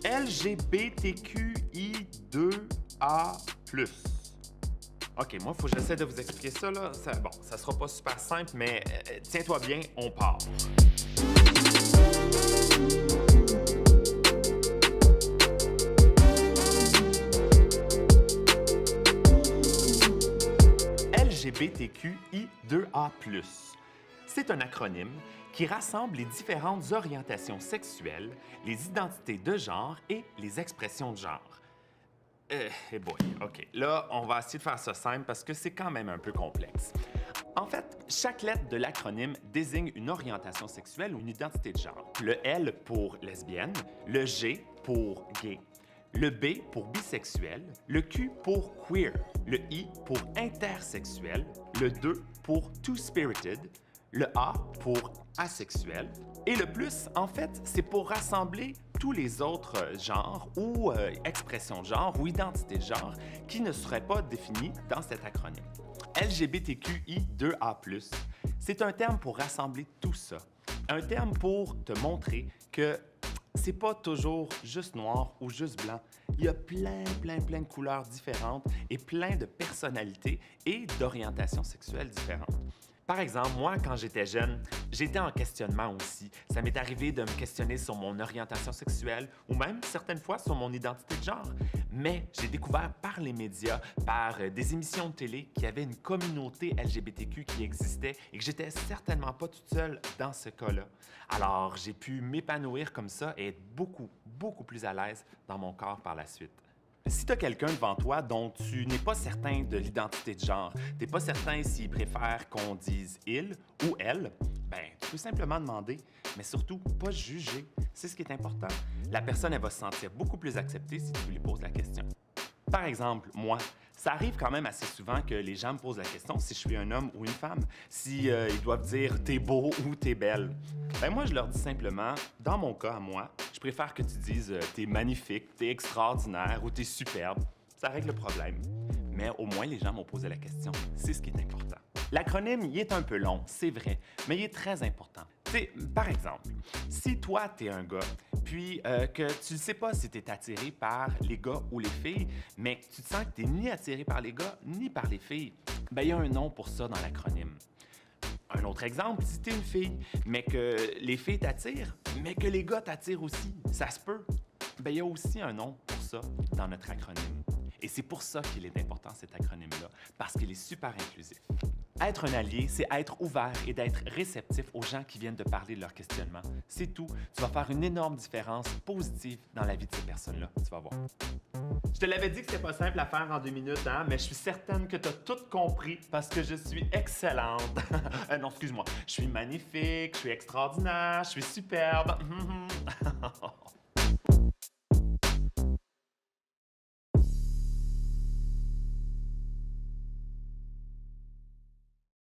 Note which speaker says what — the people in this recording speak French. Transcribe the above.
Speaker 1: LGBTQI2A+. OK, moi, il faut que j'essaie de vous expliquer ça, là. Ça sera pas super simple, mais tiens-toi bien, on part. LGBTQI2A+. C'est un acronyme qui rassemble les différentes orientations sexuelles, les identités de genre et les expressions de genre. Boy, OK. Là, on va essayer de faire ça simple parce que c'est quand même un peu complexe. En fait, chaque lettre de l'acronyme désigne une orientation sexuelle ou une identité de genre. Le L pour lesbienne, le G pour gay, le B pour bisexuel, le Q pour queer, le I pour intersexuel, le 2 pour two-spirited, le A pour asexuel, et le plus, en fait, c'est pour rassembler tous les autres genres ou expressions de genre ou identités de genre qui ne seraient pas définis dans cet acronyme. LGBTQI2A+, c'est un terme pour rassembler tout ça. Un terme pour te montrer que c'est pas toujours juste noir ou juste blanc. Il y a plein de couleurs différentes et plein de personnalités et d'orientations sexuelles différentes. Par exemple, moi, quand j'étais jeune, j'étais en questionnement aussi. Ça m'est arrivé de me questionner sur mon orientation sexuelle ou même certaines fois sur mon identité de genre. Mais j'ai découvert par les médias, par des émissions de télé, qu'il y avait une communauté LGBTQ qui existait et que j'étais certainement pas toute seule dans ce cas-là. Alors, j'ai pu m'épanouir comme ça et être beaucoup plus à l'aise dans mon corps par la suite. Si tu as quelqu'un devant toi dont tu n'es pas certain de l'identité de genre, tu n'es pas certain s'il préfère qu'on dise « il » ou « elle », ben, tu peux simplement demander, mais surtout pas juger. C'est ce qui est important. La personne, elle va se sentir beaucoup plus acceptée si tu lui poses la question. Par exemple, moi, ça arrive quand même assez souvent que les gens me posent la question si je suis un homme ou une femme, si ils doivent dire « t'es beau » ou « t'es belle ». Ben moi, je leur dis simplement, dans mon cas à moi, je préfère que tu dises « t'es magnifique »,« t'es extraordinaire » ou « t'es superbe ». Ça règle le problème. Mais au moins, les gens m'ont posé la question. C'est ce qui est important. L'acronyme, il est un peu long, c'est vrai, mais il est très important. T'sais, par exemple, si toi, t'es un gars, puis que tu ne sais pas si t'es attiré par les gars ou les filles, mais que tu te sens que t'es ni attiré par les gars ni par les filles, ben il y a un nom pour ça dans l'acronyme. Un autre exemple, si t'es une fille, mais que les filles t'attirent, mais que les gars t'attirent aussi, ça se peut, ben il y a aussi un nom pour ça dans notre acronyme. Et c'est pour ça qu'il est important, cet acronyme-là, parce qu'il est super inclusif. Être un allié, c'est être ouvert et d'être réceptif aux gens qui viennent te parler de leurs questionnements. C'est tout. Tu vas faire une énorme différence positive dans la vie de ces personnes-là. Tu vas voir. Je te l'avais dit que c'était pas simple à faire en 2 minutes, hein? Mais je suis certaine que tu as tout compris parce que je suis excellente. Non, excuse-moi. Je suis magnifique, je suis extraordinaire, je suis superbe.